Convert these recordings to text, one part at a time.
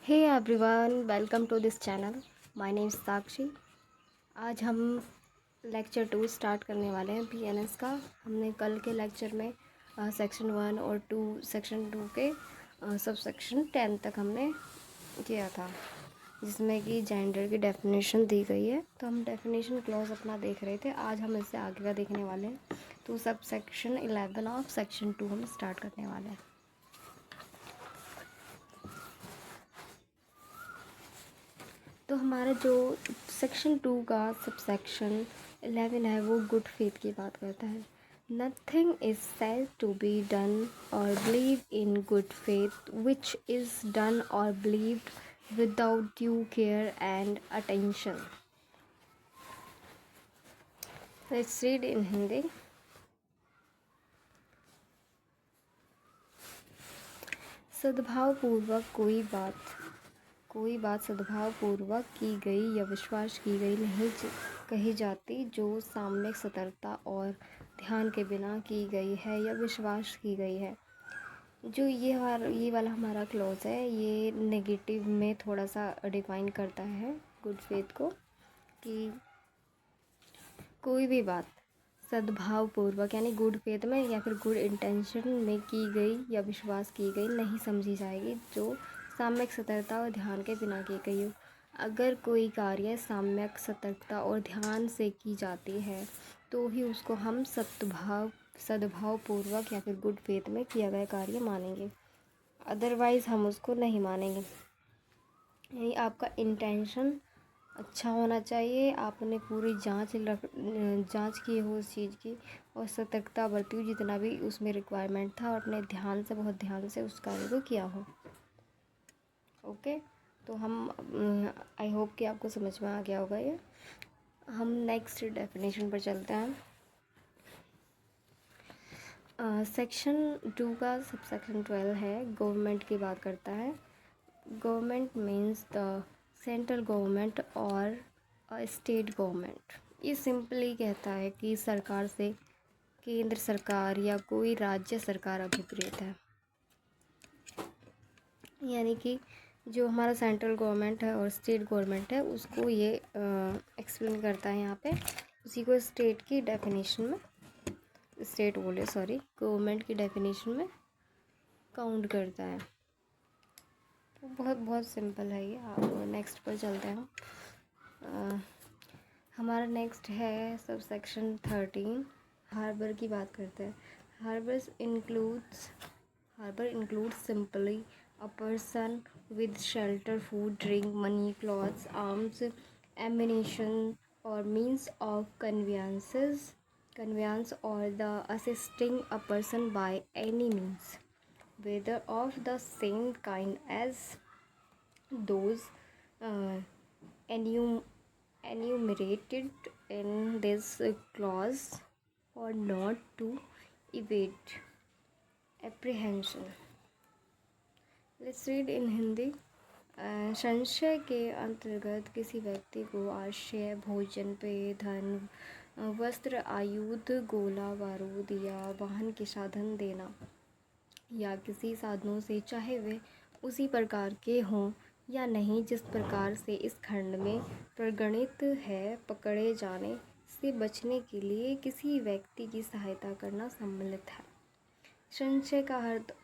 Hey everyone, welcome to this channel. My name is Sakshi. आज हम lecture 2 start करने वाले हैं पीएनएस का। हमने कल के लेक्चर में सेक्शन 1 और 2 सेक्शन 2 के सब सेक्शन 10 तक हमने किया था, जिसमें कि जेंडर की डेफिनेशन दी गई है। तो हम डेफिनेशन क्लॉज अपना देख रहे थे। आज हम इससे आगे का देखने वाले हैं। तो सब सेक्शन 11 ऑफ सेक्शन 2 हम स्टार्ट करने वाले हैं। तो हमारा जो सेक्शन 2 का सब सेक्शन 11 है वो गुड फेथ की बात करता है। Nothing is said to be done or believe in good faith which is done or believed without due care and attention. Let's read in Hindi. सद्भावपूर्वक कोई बात सद्भावपूर्वक की गई या विश्वास की गई नहीं कही जाती, जो साम्यक सतर्कता और ध्यान के बिना की गई है या विश्वास की गई है। जो ये वाला हमारा क्लॉज है, ये नेगेटिव में थोड़ा सा डिफाइन करता है गुड फेथ को, कि कोई भी बात सद्भावपूर्वक यानी गुड फेथ में या फिर गुड इंटेंशन में की गई या विश्वास की गई नहीं समझी जाएगी, जो साम्यक सतर्कता और ध्यान के बिना की गई हो। अगर कोई कार्य साम्यक सतर्कता और ध्यान से की जाती है तो ही उसको हम सद्भावपूर्वक या फिर गुड फेथ में किया गया कार्य मानेंगे, अदरवाइज़ हम उसको नहीं मानेंगे। यानी आपका इंटेंशन अच्छा होना चाहिए, आपने पूरी जांच की हो उस चीज़ की और सतर्कता बरती हो, जितना भी उसमें रिक्वायरमेंट था, और अपने बहुत ध्यान से उस कार्य को किया हो। ओके, तो हम आई होप कि आपको समझ में आ गया होगा ये। हम नेक्स्ट डेफिनेशन पर चलते हैं। सेक्शन 2 का सब सेक्शन 12 है, गवर्नमेंट की बात करता है। Government means the central government और स्टेट गवर्नमेंट। ये सिंपली कहता है कि सरकार से केंद्र सरकार या कोई राज्य सरकार अभिप्रेत है। यानी कि जो हमारा सेंट्रल गवर्नमेंट है और स्टेट गवर्नमेंट है, उसको ये एक्सप्लेन करता है यहाँ पे। उसी को स्टेट की डेफिनेशन में गवर्नमेंट की डेफिनेशन में काउंट करता है। तो बहुत बहुत सिंपल है ये। आप नेक्स्ट पर चलते हैं। हमारा नेक्स्ट है सब सेक्शन 13, हार्बर की बात करते हैं। Harbour includes simply a person with shelter, food, drink, money, clothes, arms, ammunition or means of conveyance or the assisting a person by any means, whether of the same kind as those uh, enumerated in this clause, or not to evade apprehension. Let's read in Hindi. संशय के अंतर्गत किसी व्यक्ति को आश्रय, भोजन, पेय, धन, वस्त्र, आयुध, गोला बारूद या वाहन के साधन देना, या किसी साधनों से, चाहे वे उसी प्रकार के हों या नहीं जिस प्रकार से इस खंड में प्रगणित है, पकड़े जाने से बचने के लिए किसी व्यक्ति की सहायता करना सम्मिलित है। संशय का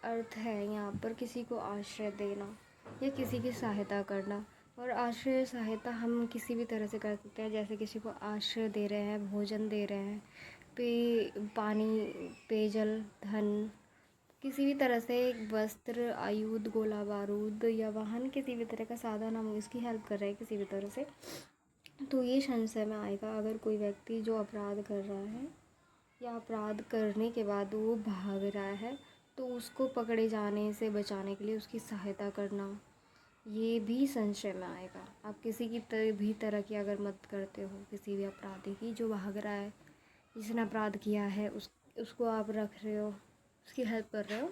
अर्थ है यहाँ पर किसी को आश्रय देना या किसी की सहायता करना। और आश्रय सहायता हम किसी भी तरह से कर सकते हैं, जैसे किसी को आश्रय दे रहे हैं, भोजन दे रहे हैं, पानी, पेयजल, धन, किसी भी तरह से वस्त्र, आयुध, गोला बारूद या वाहन, किसी भी तरह का साधन हम इसकी हेल्प कर रहे हैं किसी भी तरह से, तो ये संशय में आएगा। अगर कोई व्यक्ति जो अपराध कर रहा है या अपराध करने के बाद वो भाग रहा है, तो उसको पकड़े जाने से बचाने के लिए उसकी सहायता करना, ये भी संशय में आएगा। आप किसी की भी तरह की अगर मदद करते हो, किसी भी अपराधी की जो भाग रहा है, जिसने अपराध किया है, उसको आप रख रहे हो, उसकी हेल्प कर रहे हो,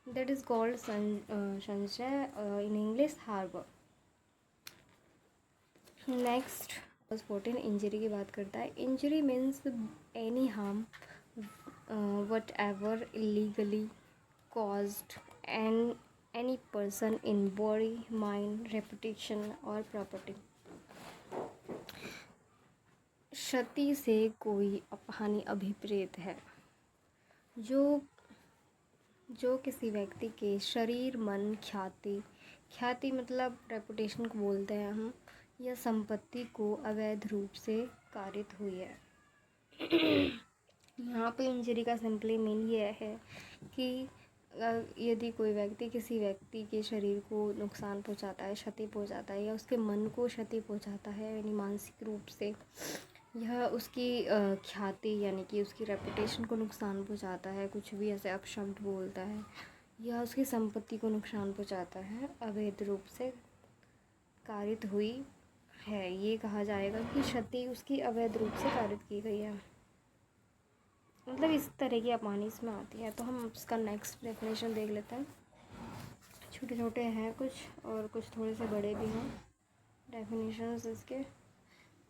दैट इज़ कॉल्ड संशय, in English harbour. Next 14 injury की बात करता है। Injury means any harm whatever illegally caused any person in body, mind, reputation or property. क्षति से कोई हानि अभिप्रेत है जो किसी व्यक्ति के शरीर, मन, ख्याति मतलब रेपुटेशन को बोलते हैं हम, या संपत्ति को अवैध रूप से कारित हुई है। यहाँ पे इंजरी का सिंपली मीन ये है कि यदि कोई व्यक्ति किसी व्यक्ति के शरीर को नुकसान पहुँचाता है, क्षति पहुँचाता है, या उसके मन को क्षति पहुँचाता है यानी मानसिक रूप से, यह उसकी ख्याति यानी कि उसकी रेपुटेशन को नुकसान पहुँचाता है, कुछ भी ऐसे अपशब्द बोलता है, या उसकी संपत्ति को नुकसान पहुँचाता है, अवैध रूप से कारित हुई है, ये कहा जाएगा कि क्षति उसकी अवैध रूप से कारित की गई है। मतलब इस तरह की अपमानी इसमें आती है। तो हम उसका नेक्स्ट डेफिनेशन देख लेते हैं। छोटे छोटे हैं कुछ और कुछ थोड़े से बड़े भी हैं डेफिनेशंस इसके।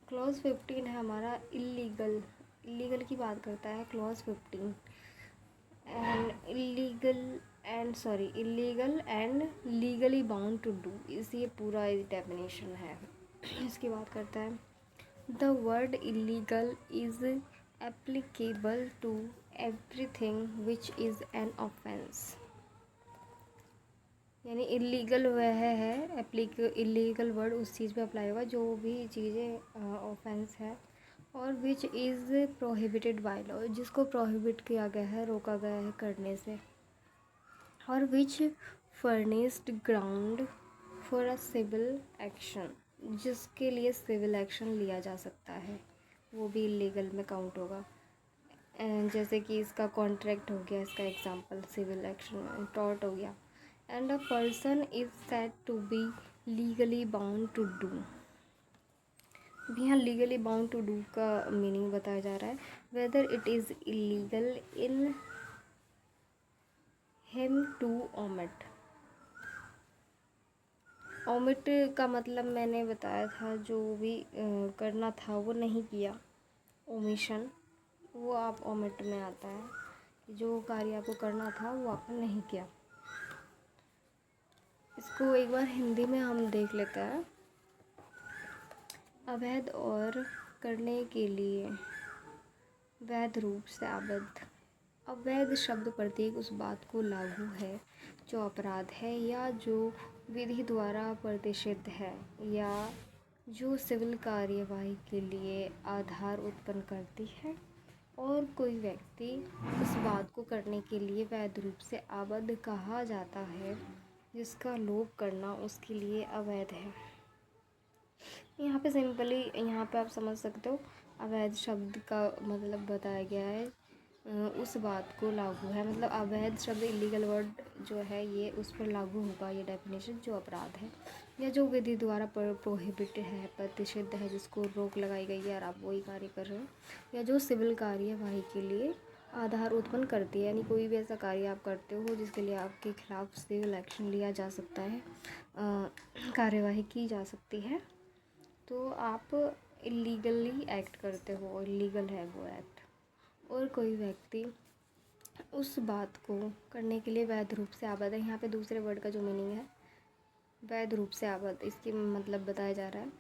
क्लॉज 15 है हमारा इलीगल की बात करता है clause 15। And illegal and legally bound to do, इसी ये पूरा डेफिनेशन है। इसकी बात करता है the word illegal is applicable to everything which is an offense। यानी इलीगल वह है, इलीगल वर्ड उस चीज़ पे अप्लाई होगा जो भी चीज़ें ऑफेंस है, or which is prohibited by law, जिसको प्रोहिबिट किया गया है, रोका गया है करने से, or which furnished ground for a civil action, जिसके लिए सिविल एक्शन लिया जा सकता है, वो भी इलीगल में काउंट होगा। जैसे कि इसका कॉन्ट्रैक्ट हो गया, इसका एग्जांपल सिविल एक्शन टॉर्ट हो गया। And a person is said to be legally bound to do, यहाँ लीगली बाउंड टू डू का मीनिंग बताया जा रहा है, whether it is illegal in him to omit. Omit का मतलब मैंने बताया था, जो भी करना था वो नहीं किया, ओमिशन, वो आप ओमिट में आता है, जो कार्य आपको करना था वो आपने नहीं किया। इसको एक बार हिंदी में हम देख लेते हैं। अवैध और करने के लिए वैध रूप से आबद्ध। अवैध शब्द प्रत्येक उस बात को लागू है जो अपराध है या जो विधि द्वारा प्रतिषिद्ध है या जो सिविल कार्यवाही के लिए आधार उत्पन्न करती है, और कोई व्यक्ति उस बात को करने के लिए वैध रूप से आबद्ध कहा जाता है जिसका लोभ करना उसके लिए अवैध है। यहाँ पे सिंपली यहाँ पे आप समझ सकते हो, अवैध शब्द का मतलब बताया गया है उस बात को लागू है, मतलब अवैध शब्द इलीगल वर्ड जो है ये उस पर लागू होगा, ये डेफिनेशन, जो अपराध है या जो विधि द्वारा प्रोहिबिट है, प्रतिषिद्ध है, जिसको रोक लगाई गई है और आप वही कार्य कर रहे हो, या जो सिविल कार्यवाही के लिए आधार उत्पन्न करती है, यानी कोई भी ऐसा कार्य आप करते हो जिसके लिए आपके खिलाफ सिविल एक्शन लिया जा सकता है, कार्यवाही की जा सकती है, तो आप इलीगली एक्ट करते हो, इलीगल है वो एक्ट। और कोई व्यक्ति उस बात को करने के लिए वैध रूप से आबद्ध है, यहाँ पे दूसरे वर्ड का जो मीनिंग है वैध रूप से आबद्ध, इसकी मतलब बताया जा रहा है,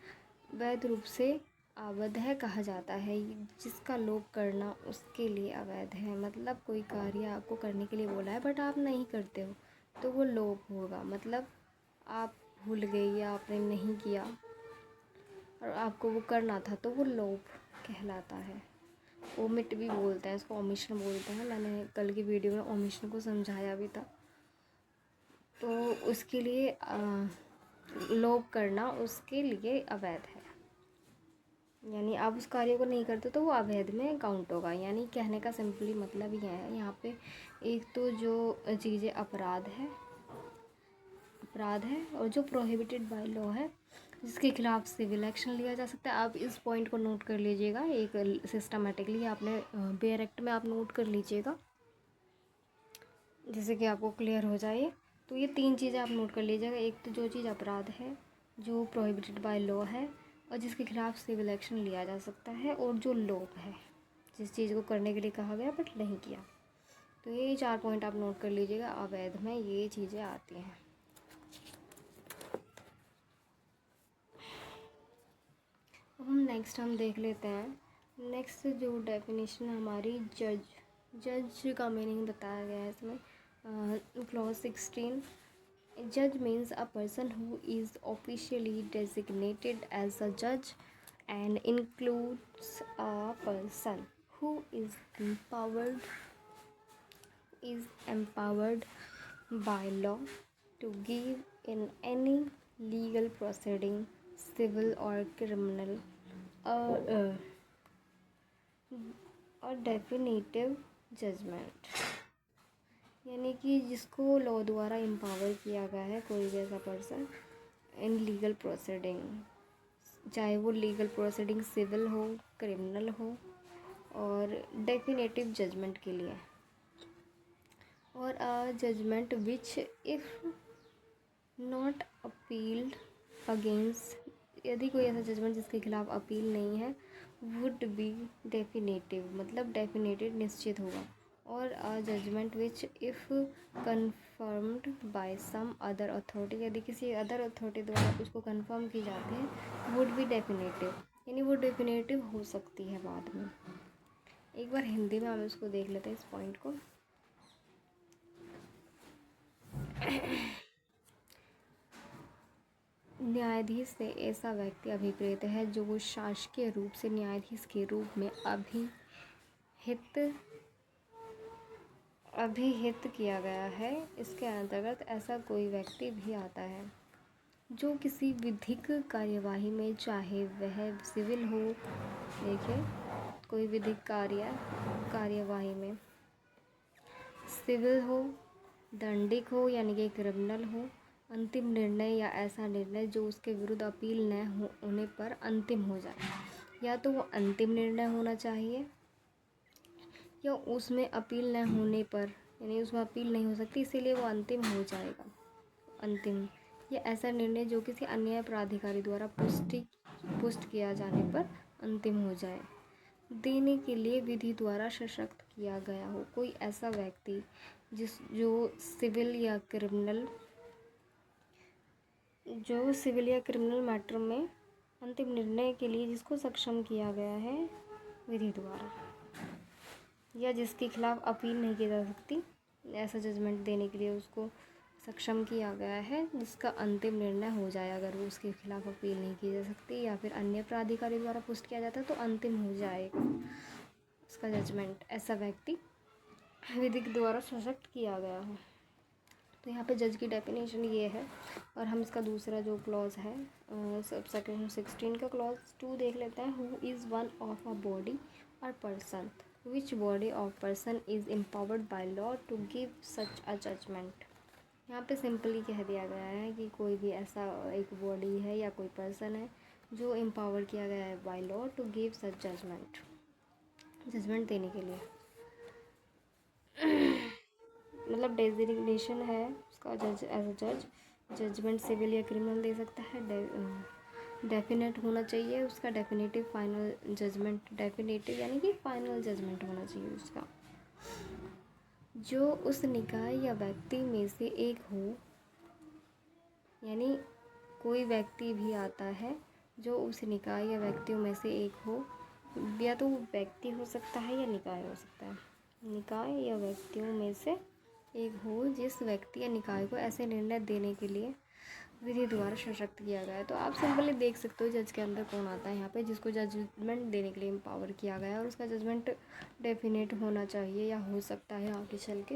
वैध रूप से आबद्ध है कहा जाता है जिसका लोभ करना उसके लिए अवैध है। मतलब कोई कार्य आपको करने के लिए बोला है बट आप नहीं करते हो तो वो लोभ होगा, मतलब आप भूल गए या आपने नहीं किया और आपको वो करना था तो वो लोभ कहलाता है। ओमिट भी बोलते हैं इसको, ओमिशन बोलते हैं, मैंने कल की वीडियो में ओमिशन को समझाया भी था। तो उसके लिए लोभ करना उसके लिए अवैध है, यानी आप उस कार्य को नहीं करते तो वो अवैध में काउंट होगा। यानी कहने का सिंपली मतलब ये है यहाँ पे, एक तो जो चीज़ें अपराध है और जो प्रोहिबिटेड बाय लॉ है जिसके खिलाफ सिविल एक्शन लिया जा सकता है। आप इस पॉइंट को नोट कर लीजिएगा, एक सिस्टमेटिकली आपने बेयर एक्ट में आप नोट कर लीजिएगा जैसे कि आपको क्लियर हो जाए। तो ये तीन चीज़ें आप नोट कर लीजिएगा, एक तो जो चीज़ अपराध है, जो प्रोहिबिटेड बाय लॉ है और जिसके खिलाफ सिविल एक्शन लिया जा सकता है, और जो लोभ है, जिस चीज़ को करने के लिए कहा गया बट नहीं किया। तो ये 4 पॉइंट आप नोट कर लीजिएगा, अवैध में ये चीज़ें आती हैं। अब हम देख लेते हैं। नेक्स्ट जो डेफिनेशन है हमारी जज का मीनिंग बताया गया है इसमें। क्लॉज 16, जज means a person who is officially designated as a जज and includes a person who is empowered by law to give in any legal proceeding, civil or criminal, a definitive judgment। यानी कि जिसको law द्वारा empower किया गया है कोई भी ऐसा पर्सन इन लीगल प्रोसीडिंग, चाहे वो लीगल प्रोसीडिंग सिविल हो, क्रिमिनल हो, और डेफिनेटिव जजमेंट के लिए। Or a judgment which if not appealed against, यदि कोई ऐसा जजमेंट जिसके खिलाफ अपील नहीं है, वुड बी डेफिनेटिव, मतलब डेफिनेटेड निश्चित होगा। Or a judgment which if confirmed by some other authority, यदि किसी अदर अथॉरिटी द्वारा उसको कन्फर्म की जाती है, वुड बी डेफिनेटिव, यानी वो डेफिनेटिव हो सकती है बाद में। एक बार हिंदी में हम इसको देख लेते हैं इस पॉइंट को। न्यायाधीश से ऐसा व्यक्ति अभिप्रेत है जो शासकीय रूप से न्यायाधीश के रूप में अभिहित किया गया है। इसके अंतर्गत ऐसा कोई व्यक्ति भी आता है जो किसी विधिक कार्यवाही में, चाहे वह सिविल हो, देखिए कोई विधिक कार्यवाही में सिविल हो, दंडिक हो यानी कि क्रिमिनल हो, अंतिम निर्णय या ऐसा निर्णय जो उसके विरुद्ध अपील न होने पर अंतिम हो जाए, या तो वो अंतिम निर्णय होना चाहिए या उसमें अपील न होने पर, यानी उसमें अपील नहीं हो सकती इसीलिए वो अंतिम हो जाएगा, अंतिम, या ऐसा निर्णय जो किसी अन्य प्राधिकारी द्वारा पुष्ट किया जाने पर अंतिम हो जाए, देने के लिए विधि द्वारा सशक्त किया गया हो। कोई ऐसा व्यक्ति जो सिविल या क्रिमिनल मैटर में अंतिम निर्णय के लिए जिसको सक्षम किया गया है विधि द्वारा, या जिसके खिलाफ अपील नहीं की जा सकती, ऐसा जजमेंट देने के लिए उसको सक्षम किया गया है, जिसका अंतिम निर्णय हो जाए अगर वो उसके खिलाफ अपील नहीं की जा सकती या फिर अन्य प्राधिकारी द्वारा पुष्ट किया जाता है तो अंतिम हो जाएगा उसका जजमेंट, ऐसा व्यक्ति विधि द्वारा सशक्त किया गया हो। तो यहाँ पे जज की डेफिनेशन ये है। और हम इसका दूसरा जो क्लॉज है सेक्शन 16 का क्लॉज 2 देख लेते हैं। Who is one of a body or person which body of person is empowered by law to give such a judgment. यहाँ पे सिंपली कह दिया गया है कि कोई भी ऐसा एक बॉडी है या कोई पर्सन है जो एम्पावर किया गया है by law to give such judgement देने के लिए, मतलब डेजिग्नेशन है उसका जज एज अ जजमेंट सिविल या क्रिमिनल दे सकता है। डेफिनेट होना चाहिए उसका, डेफिनेटिव फाइनल जजमेंट, डेफिनेटिव यानी कि फाइनल जजमेंट होना चाहिए उसका, जो उस निकाय या व्यक्ति में से एक हो, यानी कोई व्यक्ति भी आता है जो उस निकाय या व्यक्तियों में से एक हो, या तो वो व्यक्ति हो सकता है या निकाय हो सकता है, निकाय या व्यक्तियों में से एक हो जिस व्यक्ति या निकाय को ऐसे निर्णय देने के लिए विधि द्वारा सशक्त किया गया है। तो आप सिंपली देख सकते हो जज के अंदर कौन आता है यहाँ पे, जिसको जजमेंट देने के लिए एम्पावर किया गया है और उसका जजमेंट डेफिनेट होना चाहिए या हो सकता है आगे चल के,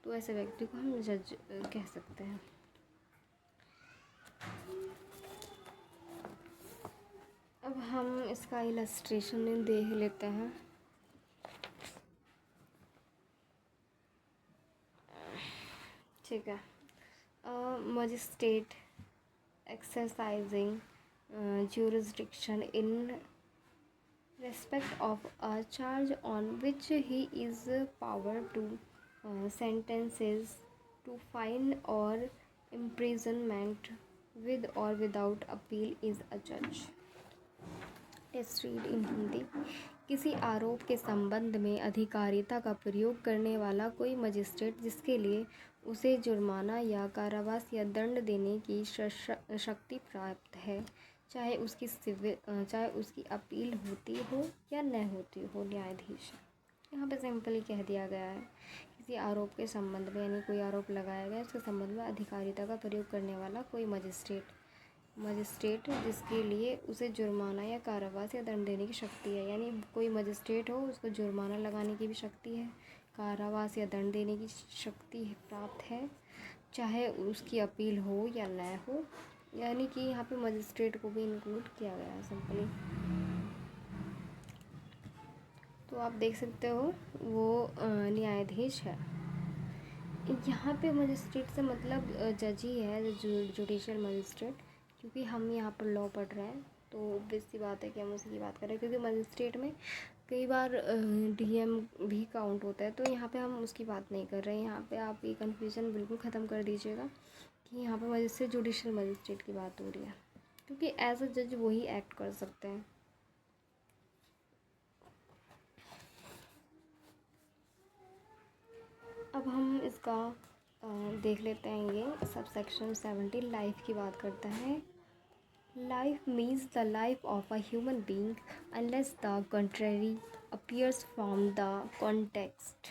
तो ऐसे व्यक्ति को हम जज कह सकते हैं। अब हम इसका इलस्ट्रेशन देख लेते हैं। ठीक है। Magistrate exercising jurisdiction in respect of a charge on which he is power to sentences to fine or imprisonment with or without appeal is a judge। Let's read in Hindi. किसी आरोप के संबंध में अधिकारिता का प्रयोग करने वाला कोई मजिस्ट्रेट जिसके लिए उसे जुर्माना या कारावास या दंड देने की शक्ति प्राप्त है, चाहे उसकी अपील होती हो या न होती हो, न्यायाधीश है। यहाँ पे सिंपली कह दिया गया है किसी आरोप के संबंध में, यानी कोई आरोप लगाया गया उसके संबंध में अधिकारिता का प्रयोग करने वाला कोई मजिस्ट्रेट जिसके लिए उसे जुर्माना या कारावास या दंड देने की शक्ति है। यानी कोई मजिस्ट्रेट हो उसको जुर्माना लगाने की भी शक्ति है, कारावास या दंड देने की शक्ति प्राप्त है, चाहे उसकी अपील हो या न हो। यानी कि यहाँ पे मजिस्ट्रेट को भी इंक्लूड किया गया है सिंपली। तो आप देख सकते हो वो न्यायाधीश है। यहाँ पे मजिस्ट्रेट से मतलब जज ही है, जुडिशियल मजिस्ट्रेट, क्योंकि हम यहाँ पर लॉ पढ़ रहे हैं तो ऑब्वियस सी बात है कि हम उसी की बात कर रहे हैं, क्योंकि मजिस्ट्रेट में कई बार डीएम भी काउंट होता है, तो यहाँ पे हम उसकी बात नहीं कर रहे हैं। यहाँ पे आप ये कन्फ्यूज़न बिल्कुल ख़त्म कर दीजिएगा कि यहाँ पे मजिस्ट्रेट जुडिशियल मजिस्ट्रेट की बात हो रही है, क्योंकि एज अ जज वही एक्ट कर सकते हैं। अब हम इसका देख लेते हैं। ये सब सेक्शन 17 लाइफ की बात करता है। Life means the life of a human being unless the contrary appears from the context.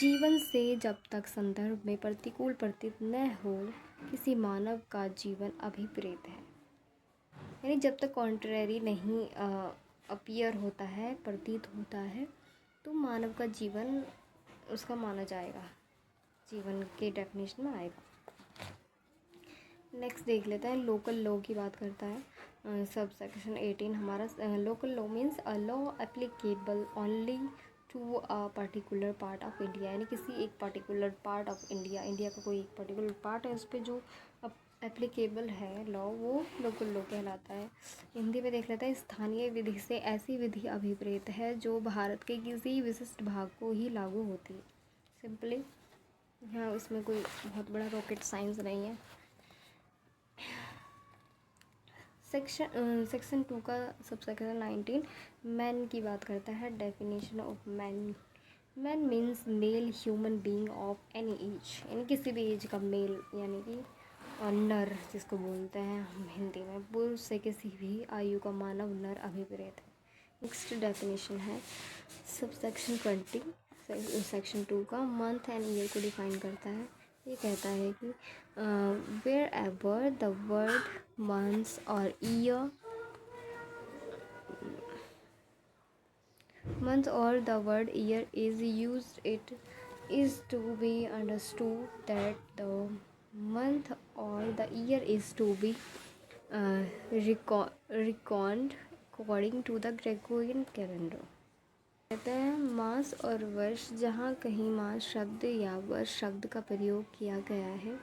जीवन से जब तक संदर्भ में प्रतिकूल प्रतीत न हो, किसी मानव का जीवन अभिप्रेत है। यानी जब तक कॉन्ट्रेरी नहीं अपीयर होता है, प्रतीत होता है, तो मानव का जीवन उसका माना जाएगा, जीवन के डेफिनेशन में आएगा। नेक्स्ट देख लेते हैं। लोकल लॉ की बात करता है सब सेक्शन 18 हमारा। Local law means a law applicable only to a particular part of India. यानी किसी एक particular part of India, India का कोई एक पर्टिकुलर पार्ट है, उस पर जो एप्लीकेबल है लॉ, वो लोकल लॉ कहलाता है। हिंदी में देख लेते हैं। स्थानीय विधि से ऐसी विधि अभिप्रेत है जो भारत के किसी विशिष्ट भाग को ही लागू होती है। सिंपली हाँ, इसमें कोई बहुत बड़ा रॉकेट साइंस नहीं है। सेक्शन 2 का सब सेक्शन 19 मैन की बात करता है। Definition of man. Man means male human being of any as. यानी किसी भी एज का मेल, यानी कि नर जिसको बोलते हैं हम हिंदी में, पुरुष से किसी भी आयु का मानव नर अभिप्रेत है। नेक्स्ट डेफिनेशन है सब सेक्शन 20 सेक्शन 2 का। मंथ एंड ईयर को डिफाइन करता है। ये कहता है कि wherever the word months और year month or the word year is used, it is to be understood that the month or the year is to be reckoned according to the Gregorian calendar. कहते हैं मास और वर्ष। जहाँ कहीं मास शब्द या वर्ष शब्द का प्रयोग किया गया है,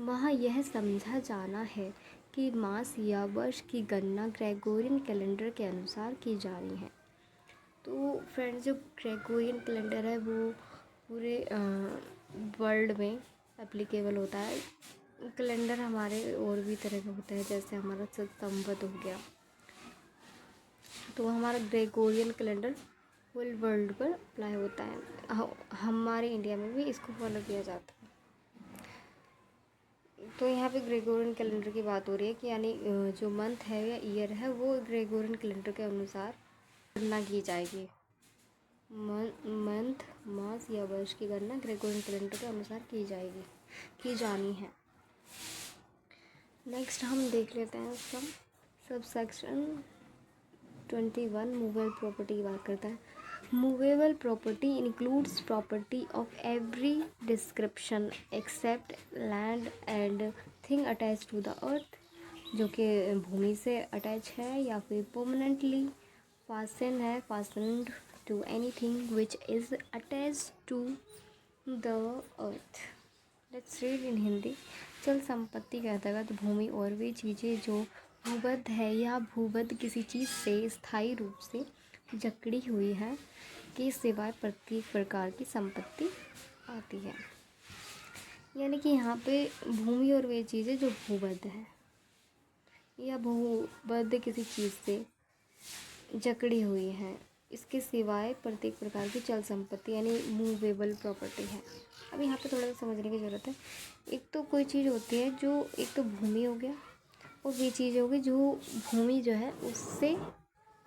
वहाँ यह समझा जाना है कि मास या वर्ष की गणना ग्रेगोरियन कैलेंडर के अनुसार की जा रही है। तो फ्रेंड्स, जो ग्रेगोरियन कैलेंडर है वो पूरे वर्ल्ड में एप्लीकेबल होता है। कैलेंडर हमारे और भी तरह का होता है, जैसे हमारा सितंबर हो गया, तो हमारा ग्रेगोरियन कैलेंडर फुल वर्ल्ड पर अप्लाई होता है। हमारे इंडिया में भी इसको फॉलो किया जाता है। तो यहाँ पे ग्रेगोरियन कैलेंडर की बात हो रही है कि यानी जो मंथ है या ईयर है वो ग्रेगोरियन कैलेंडर के अनुसार गणना की जाएगी। मंथ, मास या वर्ष की गणना ग्रेगोरियन कैलेंडर के अनुसार की जानी है। नेक्स्ट हम देख लेते हैं उसका सब सेक्शन 21 मूवेबल प्रॉपर्टी की बात करता है। Movable property includes property of every description except land and thing attach to the earth, जो कि भूमि से अटैच है या फिर permanently fastened to anything which is attached to the earth. Let's read in Hindi. चल संपत्ति के अंतर्गत भूमि और वे चीज़ें जो भूबद्ध है या भूबद्ध किसी चीज़ से स्थायी रूप से जकड़ी हुई है के सिवाय प्रत्येक प्रकार की संपत्ति आती है। यानी कि यहाँ पे भूमि और वे चीज़ें जो भूबद्ध है या भूबद्ध किसी चीज़ से जकड़ी हुई है, इसके सिवाय प्रत्येक प्रकार की चल संपत्ति यानी मूवेबल प्रॉपर्टी है। अब यहाँ पे थोड़ा सा समझने की ज़रूरत है। एक तो कोई चीज़ होती है जो, एक तो भूमि हो गया, और वे चीज़ होगी जो भूमि जो है उससे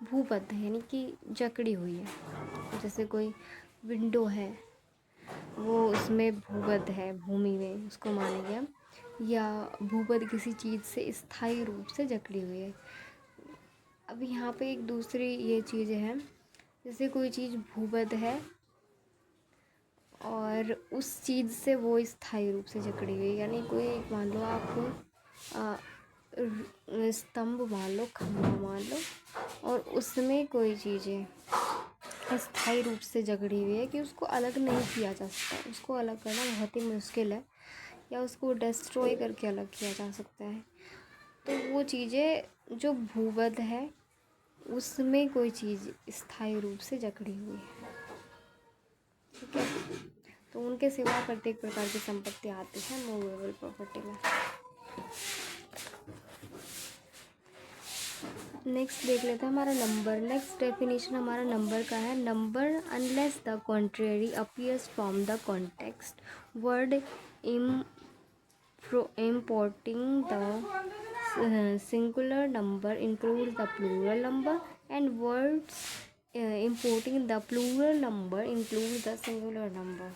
भूबद्ध है, यानी कि जकड़ी हुई है। जैसे कोई विंडो है, वो उसमें भूबद्ध है, भूमि में उसको मानेंगे हम, या भूबद्ध किसी चीज़ से स्थायी रूप से जकड़ी हुई है। अब यहाँ पे एक दूसरी ये चीज़ है, जैसे कोई चीज़ भूबद्ध है और उस चीज़ से वो स्थायी रूप से जकड़ी हुई है, यानी कोई मान लो आप स्तंभ मान लो, खंभा मान लो, और उसमें कोई चीज़ें स्थायी रूप से जकड़ी हुई है कि उसको अलग नहीं किया जा सकता, उसको अलग करना बहुत ही मुश्किल है, या उसको डिस्ट्रॉय करके अलग किया जा सकता है। तो वो चीज़ें जो भूबद्ध है उसमें कोई चीज़ स्थायी रूप से जकड़ी हुई है, ठीक है। तो उनके सिवा प्रत्येक प्रकार की संपत्ति आती है मूवेबल प्रॉपर्टी में। नेक्स्ट देख लेते हैं हमारा नंबर। नेक्स्ट डेफिनेशन हमारा नंबर का है, number unless the contrary appears from the context word importing the singular number includes the plural number, and words importing the plural number includes the singular number।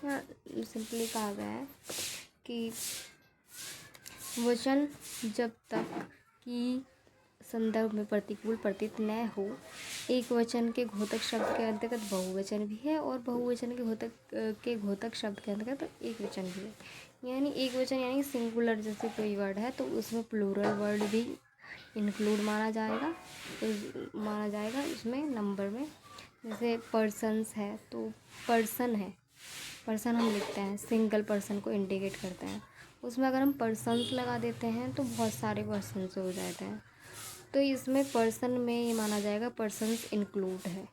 यहाँ simply कहा गया है कि वचन जब तक कि संदर्भ में प्रतिकूल प्रतीत न हो, एक वचन के घोतक शब्द के अंतर्गत बहुवचन भी है और बहुवचन के घोतक शब्द के अंतर्गत एक वचन भी है। यानी एक वचन यानी सिंगुलर जैसे कोई वर्ड है तो उसमें प्लूरल वर्ड भी इंक्लूड माना जाएगा इसमें नंबर में। जैसे पर्सन्स है तो पर्सन है, पर्सन हम लिखते हैं, सिंगल पर्सन को इंडिकेट करते हैं, उसमें अगर हम पर्सन्स लगा देते हैं तो बहुत सारे पर्सन्स हो जाते हैं। तो इसमें पर्सन में ये माना जाएगा पर्सन्स इंक्लूड है,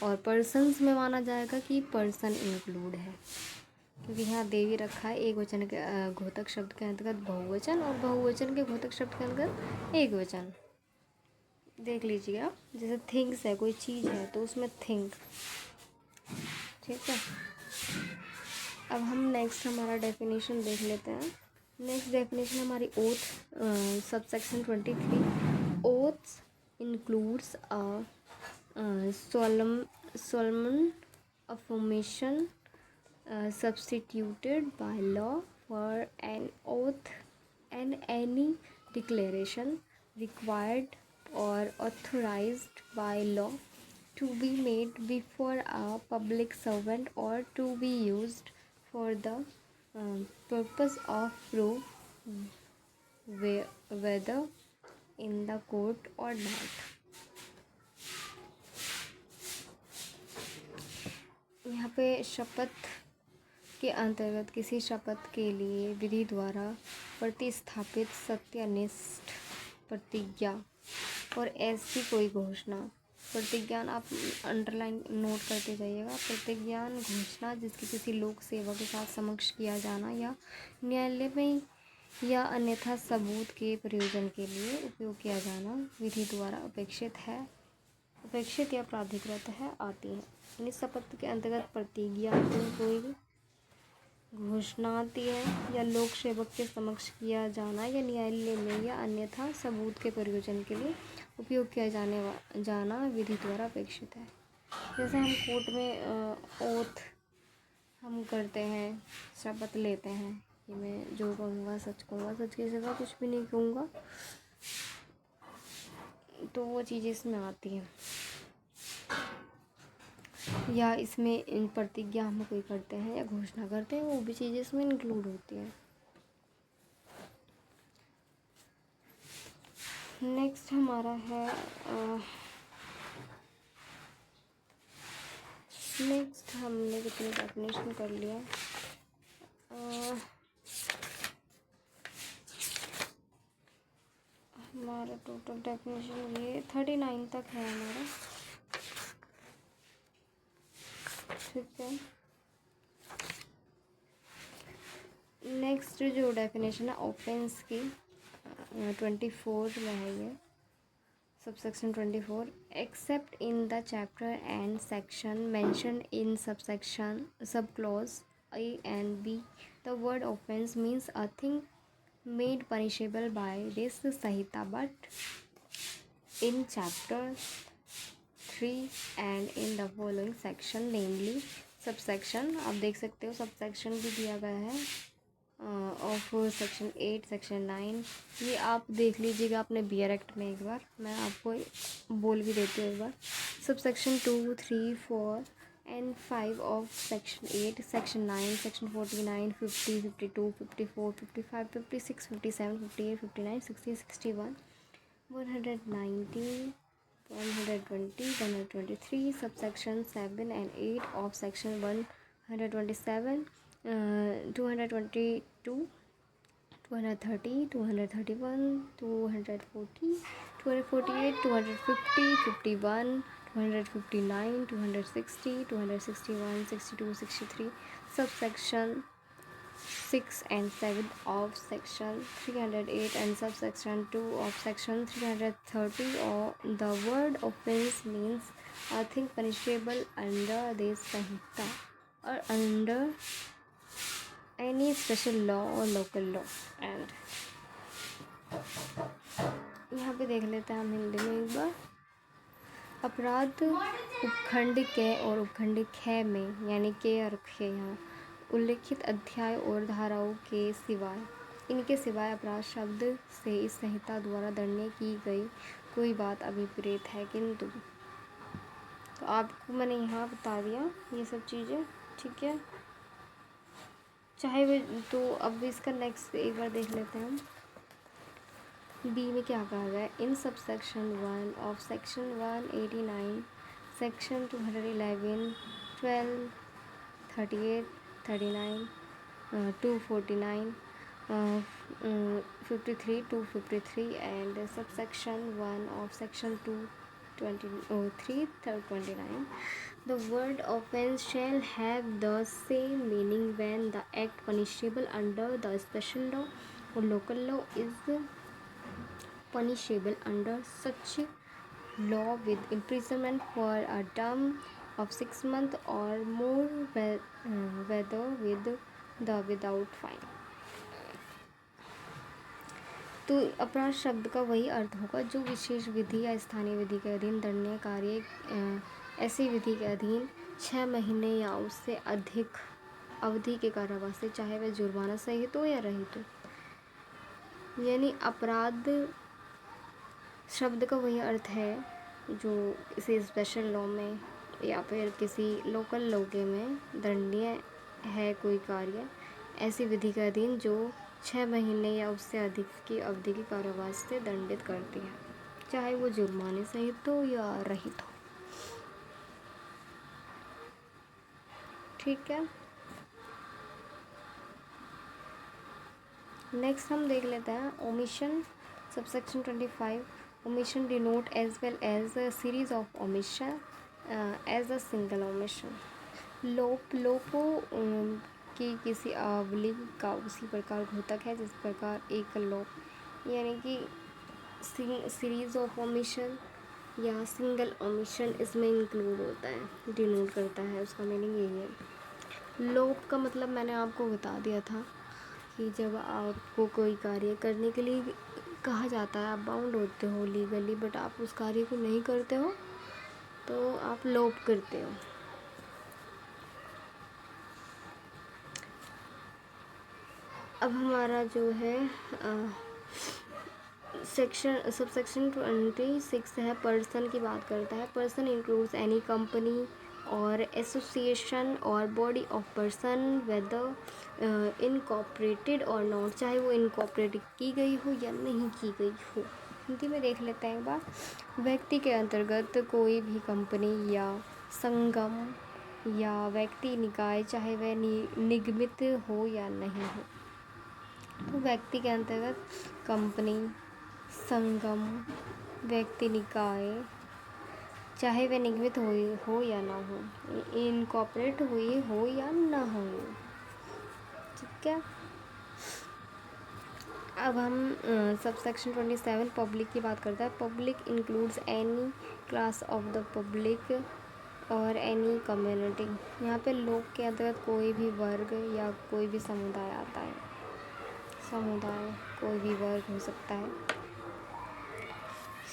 और पर्सन्स में माना जाएगा कि पर्सन इंक्लूड है, क्योंकि यहाँ दे भी रखा है एक वचन के घोतक शब्द के अंतर्गत बहुवचन और बहुवचन के घोतक शब्द के अंतर्गत एक वचन। देख लीजिए आप, जैसे थिंग्स है, कोई चीज़ है तो उसमें थिंक, ठीक है। अब हम नेक्स्ट हमारा डेफिनेशन देख लेते हैं। नेक्स्ट डेफिनेशन हमारी oath, subsection 23। Oaths includes a solemn affirmation substituted by law for an oath, and any declaration required or authorized by law to be made before a public servant or to be used for the purpose of proof whether in the court or not। यहाँ पे शपथ के अंतर्गत किसी शपथ के लिए विधि द्वारा प्रतिस्थापित सत्यनिष्ठ प्रतिज्ञा और ऐसी कोई घोषणा, प्रतिज्ञान आप अंडरलाइन नोट करते जाइएगा, प्रतिज्ञान घोषणा जिसकी किसी लोक सेवा के साथ समक्ष किया जाना या न्यायालय में या अन्यथा सबूत के प्रयोजन के लिए उपयोग किया जाना विधि द्वारा अपेक्षित या प्राधिकृत है आती है। यानी शपथ के अंतर्गत प्रतिज्ञा कोई घोषणा आती है या लोक सेवक के समक्ष किया जाना या न्यायालय में या अन्यथा सबूत के प्रयोजन के लिए उपयोग किया जाना विधि द्वारा अपेक्षित है। जैसे हम कोर्ट में ओथ हम करते हैं, शपथ लेते हैं कि मैं जो कहूँगा सच कहूँगा, सच के सिवा कुछ भी नहीं कहूँगा, तो वो चीज़ें इसमें आती हैं। या इसमें इन प्रतिज्ञा हम कोई करते हैं या घोषणा करते हैं, वो भी चीज़ें इसमें इंक्लूड होती हैं। नेक्स्ट हमारा है नेक्स्ट हमने कितनी डेफिनेशन कर लिया, हमारा टोटल डेफिनेशन ये 39 तक है हमारा, ठीक है। नेक्स्ट जो डेफिनेशन है ऑफेंस की 24 में है ये, subsection 24। Accept in the chapter and section mention in subsection sub clause A and B, the word offense means a thing made punishable by this Sahita, but in chapter 3 and in the following section, namely subsection, आप देख सकते हो subsection भी दिया गया है of section 8 section 9, ये आप देख लीजिएगा अपने बियर एक्ट में एक बार, मैं आपको बोल भी देती हूँ एक बार। Subsection 2, 3, 4 and 5 of section 8, section 9, section 49, 50, 52, 54, 55, 56, 57, 58, 59, 60, 61, 190, 120, 123, subsection 7 and 8 of section 127, 222, 230, 231, 240, 248, 250, 51, 259, 260, 261, 62, 63, subsection 6 and 7 of section 308 and subsection 2 of section 330, or the word offense means a thing punishable under this Sanhita or under any special law or local law। and यहाँ पे देख लेते हैं हम हिंदी में एक बार। अपराध उपखंड के और उपखंड ख में, यानी के और खे, यहाँ उल्लिखित अध्याय और धाराओं के सिवाय, इनके सिवाय अपराध शब्द से इस संहिता द्वारा दंडनीय की गई कोई बात अभिप्रेत है। किंतु तो आपको मैंने यहाँ बता दिया ये सब चीज़ें, ठीक है, चाहे वे तो अब इसका नेक्स्ट एक बार देख लेते हैं हम। बी में क्या कहा गया है? In subsection 1 of section 189, section 211, 12, 38, 39, 249, 53, 253 and subsection 1 of section 223, 29, the word offense shall have the same meaning when the act punishable under the special law or local law is punishable under such law with imprisonment for a term of 6 months or more, whether with the without fine। तो अपराध शब्द का वही अर्थ होगा जो विशेष विधि या स्थानीय विधि के अधीन दंडनीय कार्य, ऐसी विधि के अधीन 6 महीने या उससे अधिक अवधि के कारावास से, चाहे वह जुर्माना सहित हो या रहित हो। यानी अपराध शब्द का वही अर्थ है जो इसे स्पेशल लॉ में या फिर किसी लोकल लॉ के में दंडनीय है कोई कार्य, ऐसी विधि के अधीन जो 6 महीने या उससे अधिक की अवधि के कारावास से दंडित करती है, चाहे वो जुर्माने सहित हो या रहित हो। ठीक है, नेक्स्ट हम देख लेते हैं omission, subsection 25। Omission denote as well as a series of omission as a single omission. लोपो की किसी आवली का उसी प्रकार घोतक है जिस प्रकार एक लोप, यानी कि सीरीज ऑफ ओमिशन या सिंगल ओमिशन इसमें इंक्लूड होता है, डिनोट करता है, उसका मीनिंग यही है। लोप का मतलब मैंने आपको बता दिया था कि जब आपको कोई कार्य करने के लिए कहा जाता है, आप बाउंड होते हो लीगली, बट आप उस कार्य को नहीं करते हो तो आप लोप करते हो। अब हमारा जो है सेक्शन सबसेक्शन 26 है, पर्सन की बात करता है। पर्सन इंक्लूड्स एनी कंपनी और एसोसिएशन और body of person whether incorporated और नॉट, चाहे वो इनकॉर्पोरेट की गई हो या नहीं की गई हो। हिंदी में देख लेते हैं एक बार। व्यक्ति के अंतर्गत कोई भी कंपनी या संगम या व्यक्ति निकाय, चाहे वह निगमित हो या नहीं हो। तो व्यक्ति के अंतर्गत कंपनी, संगम, व्यक्ति निकाय, चाहे वह निगमित हो या ना हो, इनकॉर्पोरेट हुई हो या ना हो। ठीक है, अब हम सबसेक्शन 27 पब्लिक की बात करते हैं। Public includes any class of the public और एनी कम्युनिटी। यहाँ पे लोग के अंतर्गत कोई भी वर्ग या कोई भी समुदाय आता है। समुदाय, कोई भी वर्ग हो सकता है।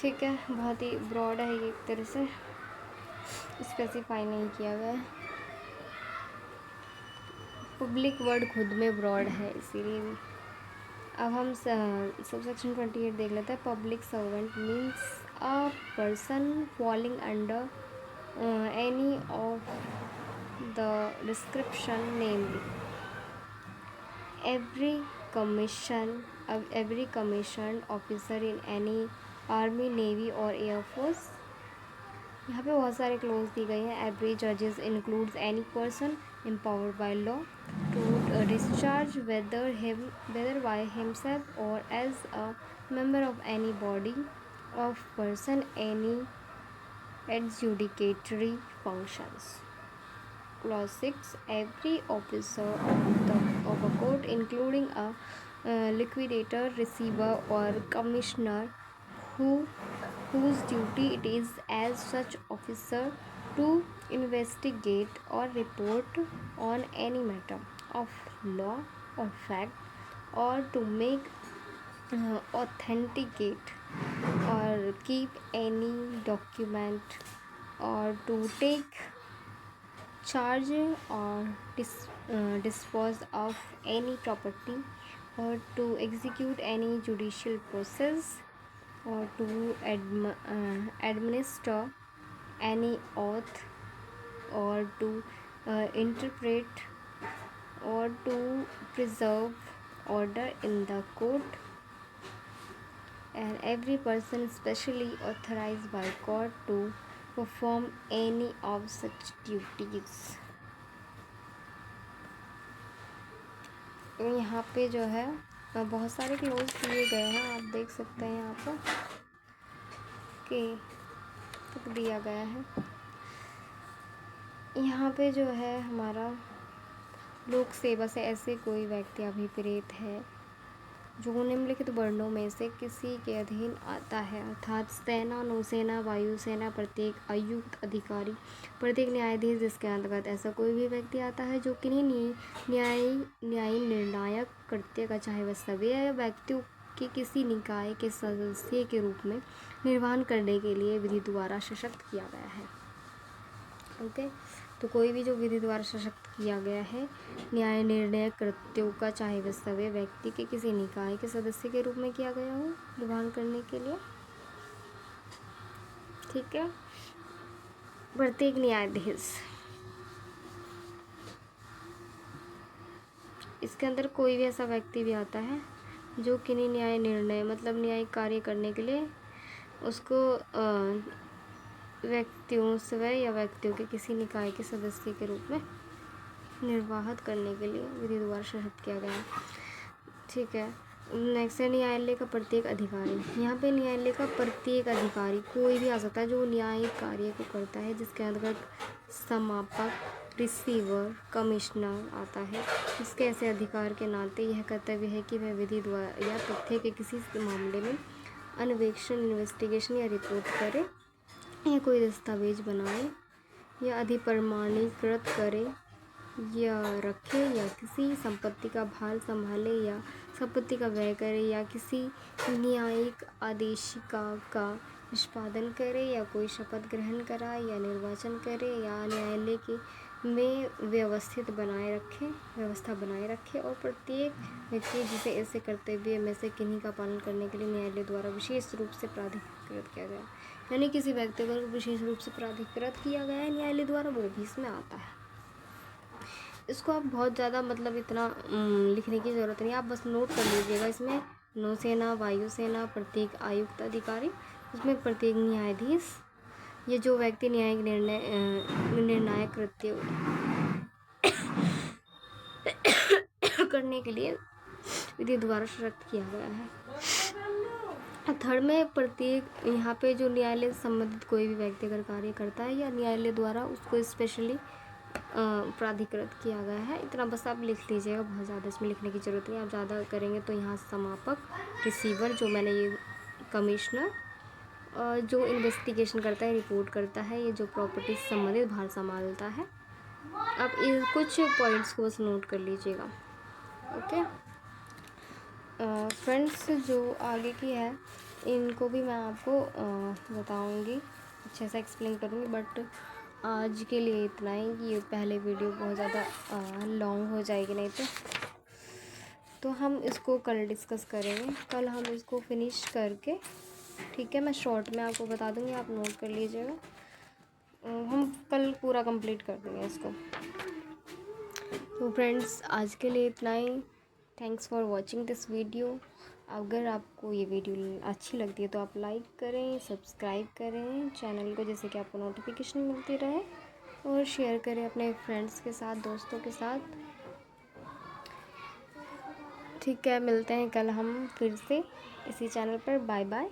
ठीक है, बहुत ही ब्रॉड है ये, एक तरह से स्पेसिफाई नहीं किया गया है। पब्लिक वर्ड खुद में ब्रॉड है, इसीलिए भी। अब हम सबसेक्शन 28 देख लेते हैं। Public servant means a person falling under any of the description, namely every commissioned officer in any army, navy और एयर फोर्स। यहाँ पे बहुत सारे क्लोज दी गई हैं। एवरी जजेस includes any person empowered by law to discharge whether by himself or as a member of any body of person any adjudicatory functions. Clause 6. Every officer of a court, including a liquidator, receiver or commissioner whose duty it is as such officer to investigate or report on any matter of law or fact, or to make authenticate or keep any document, or to take charge or dispose of any property, or to execute any judicial process, or to administer any oath, or to interpret or to preserve order in the court, and every person specially authorized by court to perform any of such duties. यहाँ पे जो है बहुत सारे close दिए गए हैं, आप देख सकते हैं यहाँ पर कि दिया गया है। यहाँ पे जो है हमारा लोक सेवा से ऐसे कोई व्यक्ति अभिप्रेत है जो निम्नलिखित वर्णों में से किसी के अधीन आता है, अर्थात सेना, नौसेना, वायुसेना, प्रत्येक आयुक्त अधिकारी, प्रत्येक न्यायाधीश, जिसके अंतर्गत ऐसा कोई भी व्यक्ति आता है जो किन्हीं न्यायी निर्णायक कृत्य का, चाहे वह सभी या व्यक्तियों के किसी निकाय के सदस्य के रूप में निर्वहन करने के लिए विधि द्वारा सशक्त किया गया है। ओके, तो कोई भी जो विधि द्वारा सशक्त किया गया है न्याय निर्णय कृत्यों का, चाहे वह सभी व्यक्ति के किसी निकाय के सदस्य के रूप में किया गया हो निर्वहन करने के लिए। ठीक है, प्रत्येक न्यायाधीश, इसके अंदर कोई भी ऐसा व्यक्ति भी आता है जो किन्हीं न्याय निर्णय मतलब न्यायिक कार्य करने के लिए उसको व्यक्तियों स्वयं या व्यक्तियों के किसी निकाय के सदस्य के रूप में निर्वाहित करने के लिए विधि द्वारा सशक्त किया गया है। ठीक है, नेक्स्ट है न्यायालय का प्रत्येक अधिकारी। यहाँ पे न्यायालय का प्रत्येक अधिकारी कोई भी आ सकता है जो न्यायिक कार्य को करता है, जिसके अंतर्गत समापक, रिसीवर, कमिश्नर आता है, जिसके ऐसे अधिकार के नाते यह कर्तव्य है कि वह विधि द्वारा या तथ्य के किसी मामले में अन्वेषण, इन्वेस्टिगेशन या रिपोर्ट करे, या कोई दस्तावेज बनाए, या अधिप्रमाणीकृत करे या रखे, या किसी संपत्ति का भार संभाले, या संपत्ति का व्यय करे, या किसी न्यायिक आदेशिका का निष्पादन करे, या कोई शपथ ग्रहण कराए या निर्वाचन करे, या न्यायालय के में व्यवस्था बनाए रखे, और प्रत्येक व्यक्ति जिसे ऐसे कर्तव्य में से किन्हीं का पालन करने के लिए न्यायालय द्वारा विशेष रूप से प्राधिकृत किया गया, यानी किसी व्यक्ति को विशेष रूप से प्राधिकृत किया गया है न्यायालय द्वारा, वो भी इसमें आता है। इसको आप बहुत ज़्यादा मतलब इतना लिखने की ज़रूरत नहीं, आप बस नोट कर लीजिएगा। इसमें नौसेना, वायुसेना, प्रत्येक आयुक्त अधिकारी, उसमें प्रत्येक न्यायाधीश, ये जो व्यक्ति न्यायिक निर्णायक कृत्य करने के लिए विधि द्वारा सशक्त किया गया है। थर्ड में प्रत्येक, यहाँ पे जो न्यायालय से संबंधित कोई भी व्यक्ति अगर कार्य करता है या न्यायालय द्वारा उसको स्पेशली प्राधिकृत किया गया है, इतना बस आप लिख लीजिएगा, बहुत ज़्यादा इसमें लिखने की ज़रूरत नहीं। आप ज़्यादा करेंगे तो यहाँ समापक, रिसीवर जो मैंने ये, कमिश्नर जो इन्वेस्टिगेशन करता है, रिपोर्ट करता है, ये जो प्रॉपर्टी से संबंधित भार संभालता है। आप इन कुछ पॉइंट्स को बस नोट कर लीजिएगा। ओके, फ्रेंड्स जो आगे की है इनको भी मैं आपको बताऊंगी, अच्छे से एक्सप्लेन करूँगी। बट आज के लिए इतना ही कि ये पहले वीडियो बहुत ज़्यादा लॉन्ग हो जाएगी, नहीं तो हम इसको कल डिस्कस करेंगे। कल हम इसको फिनिश करके, ठीक है, मैं शॉर्ट में आपको बता दूँगी, आप नोट कर लीजिएगा। हम कल पूरा कंप्लीट कर देंगे इसको। तो फ्रेंड्स आज के लिए इतना ही। Thanks for watching this video. अगर आपको ये वीडियो अच्छी लगती है तो आप लाइक करें, सब्सक्राइब करें चैनल को, जैसे कि आपको नोटिफिकेशन मिलती रहे, और शेयर करें अपने फ्रेंड्स के साथ, दोस्तों के साथ। ठीक है, मिलते हैं कल हम फिर से इसी चैनल पर। Bye bye.